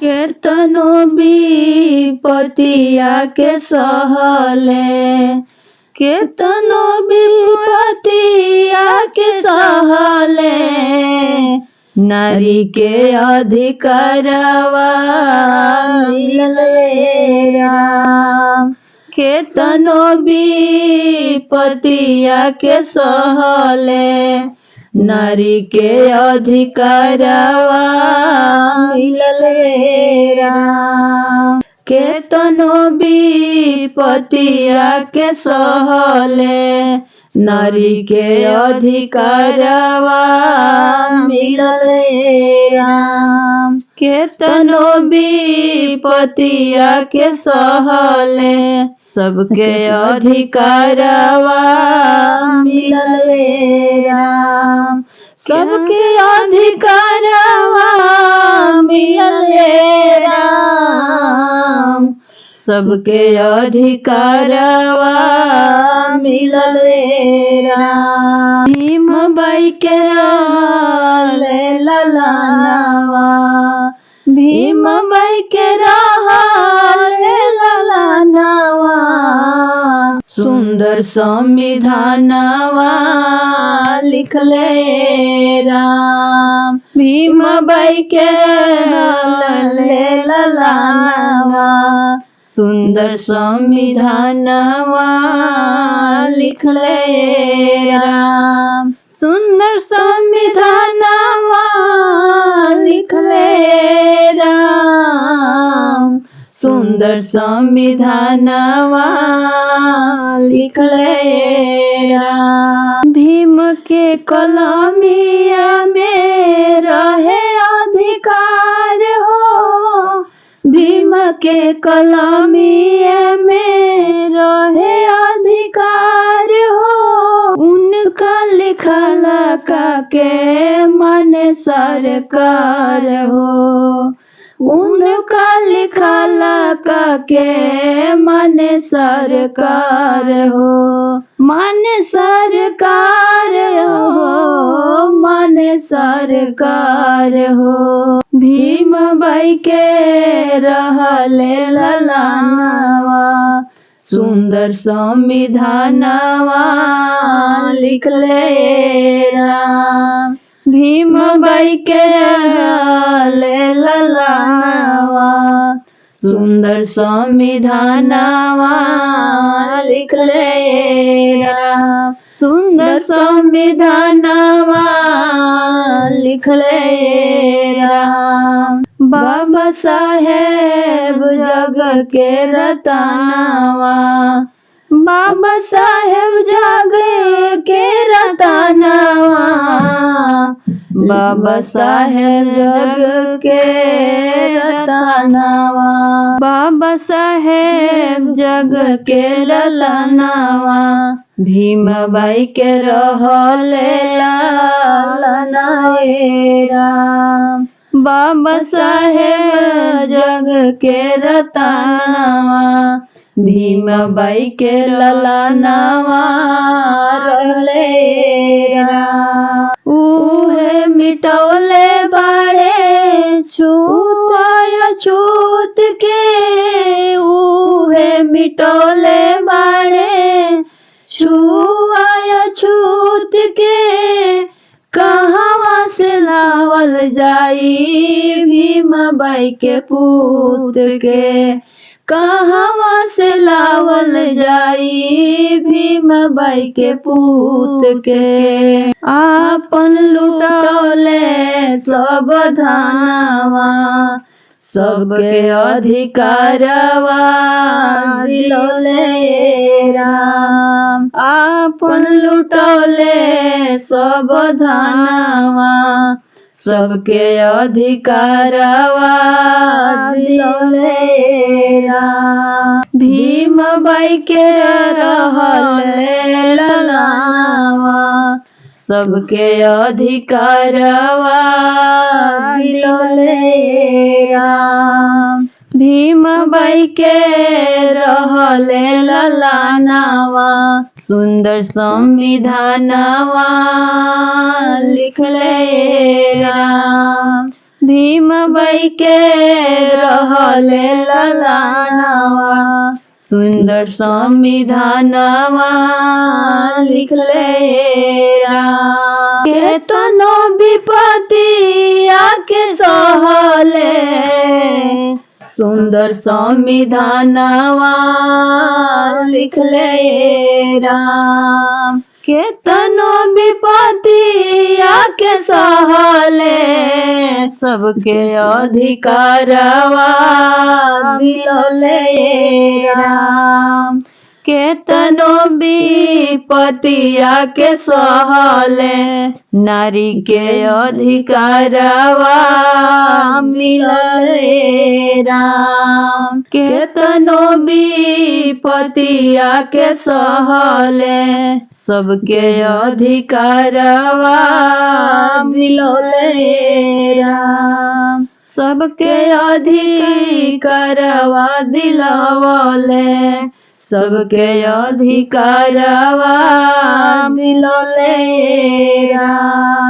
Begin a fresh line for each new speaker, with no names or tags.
केतनो विपतिया के सहले, केतनो विपतिया के सहले, नारी के अधिकारवा मिलले राम। केतनो विपतिया के सहले, नारी के अधिकारवा मिलले राम। केतनो विपतिया के सहले, नारी के अधिकारवा मिलले राम। केतनो विपतिया के सहले, सबके अधिकारवा मिलले राम। सबके अधिकारवा मिलले राम। सबके अधिकारवा मिलले राम। भीम बाई के रहले ललनावा, भीम बाई के रहले ललनावा, सुंदर संविधानवा लिखले राम। भीम बाई के रहले ललनावा, सुंदर संविधानवा लिखले राम। सुंदर संविधानवा लिखले राम। सुंदर संविधानवा लिखले राम। भीम के कलमिया में रहे अधिकार हो, भीम के कलमिया में रहे अधिकार हो, उनका लिखला का के मन सरकार हो, उनका लिखला का के मन सरकार हो, मन सरकार हो, मन सरकार हो। भीम बाई के रहले ललनावा, सुंदर संविधानवा लिखले राम। भीम बाई के रहले ललनावा, सुंदर संविधानवा लिखले राम। सुंदर संविधानवा लिखले राम। बाबा साहेब जग के रतनवा, बाबा साहेब जग के रतनवा, बाबा साहेब जग के रतनवा, बाबा साहेब जग के ललनावा, भीम बाई के रहले ललनाए राम। बाबा साहेब जग के रतनवा, भीम बाई के ललनावा रहले राम। उहे मिटौले बाड़े छूत अछूत के, उहे मिटौले बाड़े छुआ अछूत के, कहवा से लावल जाई भीम बाई के पूत के, कहवा से लावल जाई भीम बाई के पूत के। आपन लुटौले सब धनवा, सबके अधिकारवा दिलौले राम। आपन लुटौले सब धनवा, सबके अधिकारवा दिलौले राम। भीम बाई के रहले ललनावा, सबके अधिकारवा दिलौले राम। भीम बाई के रहले ललनावा, सुंदर संविधानवा लिखले राम। भीम बाई के रहले ललानवा सुंदर संविधानवा लिखले राम केतनो विपत्ति आके सहले सुंदर संविधानवा लिखले राम केतनो विपत्ति आके सहले सबके अधिकारवा दिलले राम केतनो विपत्ति आके सहले नारी के अधिकारवा मिलले राम केतनो विपत्ति आके सहले सबके अधिकारवा मिलले राम सबके अधिकारवा दिलवले सबके अधिकारवा मिलले राम।